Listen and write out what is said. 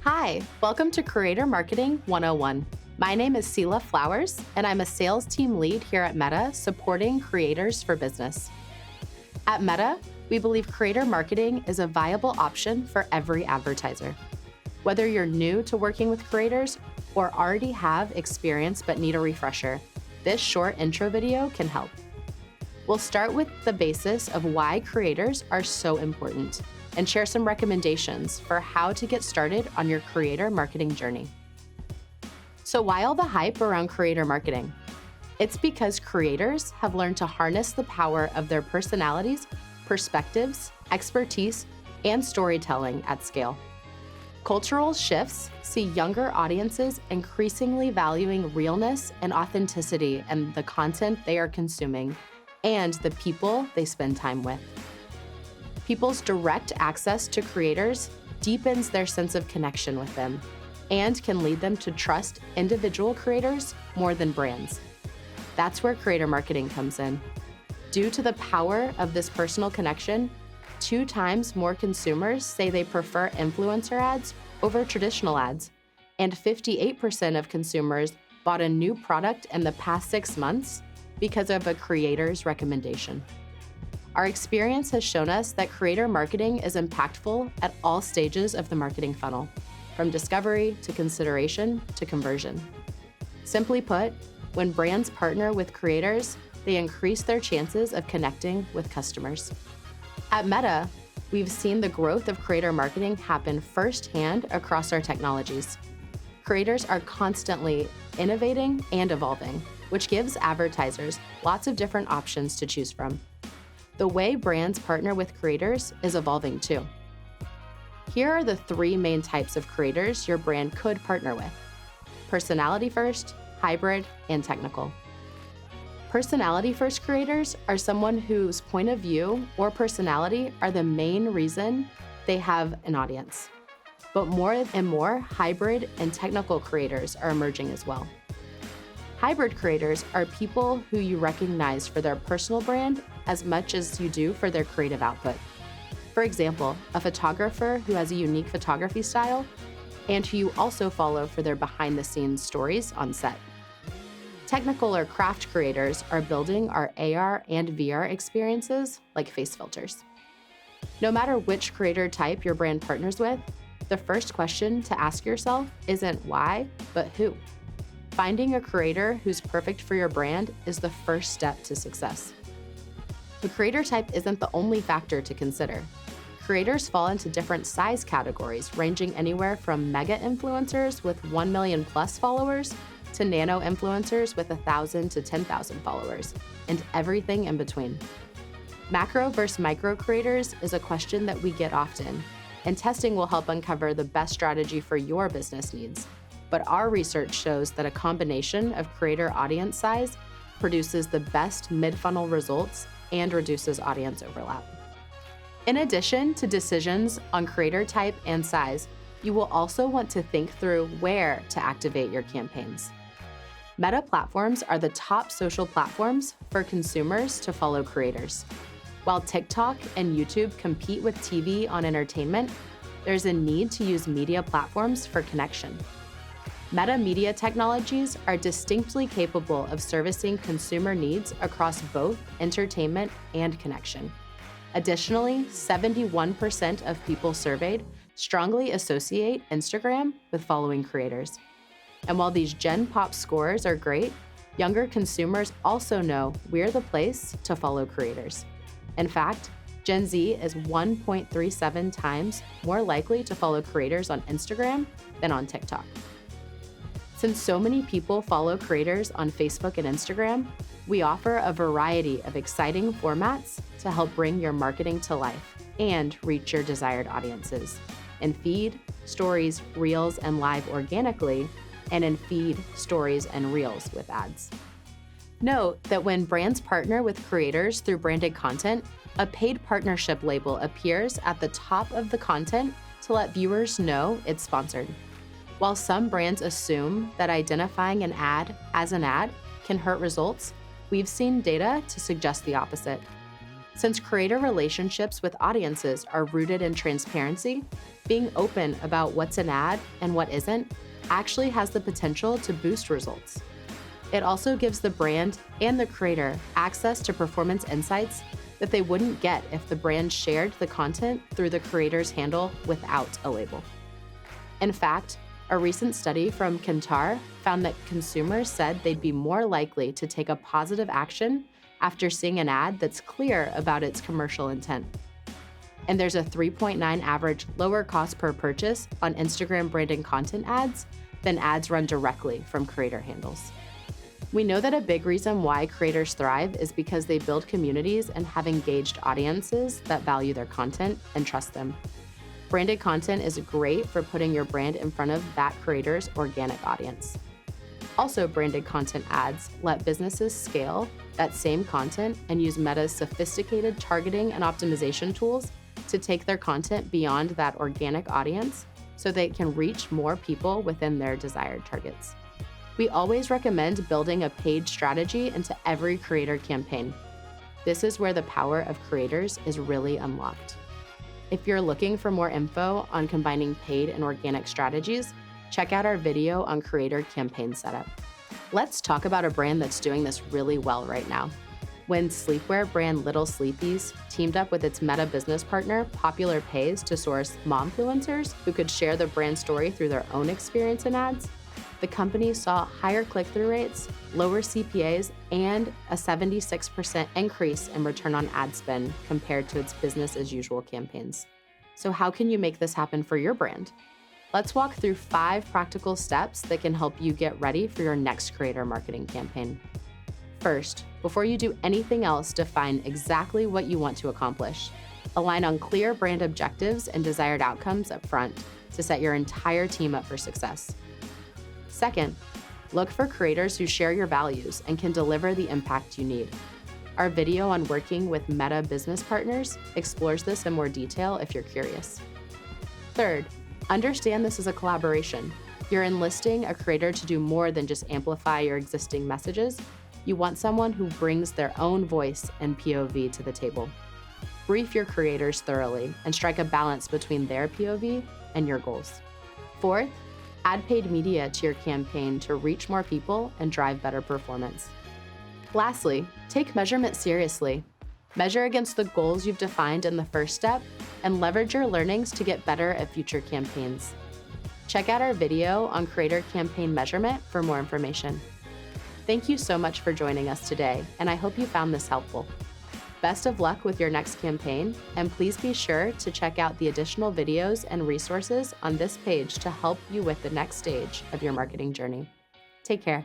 Hi, welcome to Creator Marketing 101. My name is Sela Flowers, and I'm a sales team lead here at Meta supporting creators for business. At Meta, we believe creator marketing is a viable option for every advertiser. Whether you're new to working with creators or already have experience but need a refresher, this short intro video can help. We'll start with the basis of why creators are so important and share some recommendations for how to get started on your creator marketing journey. So why all the hype around creator marketing? It's because creators have learned to harness the power of their personalities, perspectives, expertise, and storytelling at scale. Cultural shifts see younger audiences increasingly valuing realness and authenticity in the content they are consuming and the people they spend time with. People's direct access to creators deepens their sense of connection with them and can lead them to trust individual creators more than brands. That's where creator marketing comes in. Due to the power of this personal connection, 2 times more consumers say they prefer influencer ads over traditional ads, and 58% of consumers bought a new product in the past 6 months because of a creator's recommendation. Our experience has shown us that creator marketing is impactful at all stages of the marketing funnel, from discovery to consideration to conversion. Simply put, when brands partner with creators, they increase their chances of connecting with customers. At Meta, we've seen the growth of creator marketing happen firsthand across our technologies. Creators are constantly innovating and evolving, which gives advertisers lots of different options to choose from. The way brands partner with creators is evolving too. Here are the 3 main types of creators your brand could partner with: personality first, hybrid, and technical. Personality first creators are someone whose point of view or personality are the main reason they have an audience. But more and more hybrid and technical creators are emerging as well. Hybrid creators are people who you recognize for their personal brand as much as you do for their creative output. For example, a photographer who has a unique photography style and who you also follow for their behind-the-scenes stories on set. Technical or craft creators are building our AR and VR experiences like face filters. No matter which creator type your brand partners with, the first question to ask yourself isn't why, but who. Finding a creator who's perfect for your brand is the first step to success. The creator type isn't the only factor to consider. Creators fall into different size categories, ranging anywhere from mega influencers with 1 million plus followers to nano influencers with 1,000 to 10,000 followers, and everything in between. Macro versus micro creators is a question that we get often, and testing will help uncover the best strategy for your business needs. But our research shows that a combination of creator audience size produces the best mid-funnel results and reduces audience overlap. In addition to decisions on creator type and size, you will also want to think through where to activate your campaigns. Meta platforms are the top social platforms for consumers to follow creators. While TikTok and YouTube compete with TV on entertainment, there's a need to use media platforms for connection. Meta media technologies are distinctly capable of servicing consumer needs across both entertainment and connection. Additionally, 71% of people surveyed strongly associate Instagram with following creators. And while these Gen Pop scores are great, younger consumers also know we're the place to follow creators. In fact, Gen Z is 1.37 times more likely to follow creators on Instagram than on TikTok. Since so many people follow creators on Facebook and Instagram, we offer a variety of exciting formats to help bring your marketing to life and reach your desired audiences in feed, stories, reels, and live organically, and in feed, stories, and reels with ads. Note that when brands partner with creators through branded content, a paid partnership label appears at the top of the content to let viewers know it's sponsored. While some brands assume that identifying an ad as an ad can hurt results, we've seen data to suggest the opposite. Since creator relationships with audiences are rooted in transparency, being open about what's an ad and what isn't actually has the potential to boost results. It also gives the brand and the creator access to performance insights that they wouldn't get if the brand shared the content through the creator's handle without a label. In fact, a recent study from Kantar found that consumers said they'd be more likely to take a positive action after seeing an ad that's clear about its commercial intent. And there's a 3.9 average lower cost per purchase on Instagram branded content ads than ads run directly from creator handles. We know that a big reason why creators thrive is because they build communities and have engaged audiences that value their content and trust them. Branded content is great for putting your brand in front of that creator's organic audience. Also, branded content ads let businesses scale that same content and use Meta's sophisticated targeting and optimization tools to take their content beyond that organic audience so they can reach more people within their desired targets. We always recommend building a paid strategy into every creator campaign. This is where the power of creators is really unlocked. If you're looking for more info on combining paid and organic strategies, check out our video on creator campaign setup. Let's talk about a brand that's doing this really well right now. When sleepwear brand Little Sleepies teamed up with its Meta business partner, Popular Pays, to source momfluencers who could share the brand story through their own experience in ads, the company saw higher click-through rates, lower CPAs, and a 76% increase in return on ad spend compared to its business-as-usual campaigns. So how can you make this happen for your brand? Let's walk through 5 practical steps that can help you get ready for your next creator marketing campaign. First, before you do anything else, define exactly what you want to accomplish. Align on clear brand objectives and desired outcomes up front to set your entire team up for success. Second, look for creators who share your values and can deliver the impact you need. Our video on working with Meta business partners explores this in more detail if you're curious. Third, understand this is a collaboration. You're enlisting a creator to do more than just amplify your existing messages. You want someone who brings their own voice and POV to the table. Brief your creators thoroughly and strike a balance between their POV and your goals. Fourth, add paid media to your campaign to reach more people and drive better performance. Lastly, take measurement seriously. Measure against the goals you've defined in the first step and leverage your learnings to get better at future campaigns. Check out our video on creator campaign measurement for more information. Thank you so much for joining us today, and I hope you found this helpful. Best of luck with your next campaign, and please be sure to check out the additional videos and resources on this page to help you with the next stage of your marketing journey. Take care.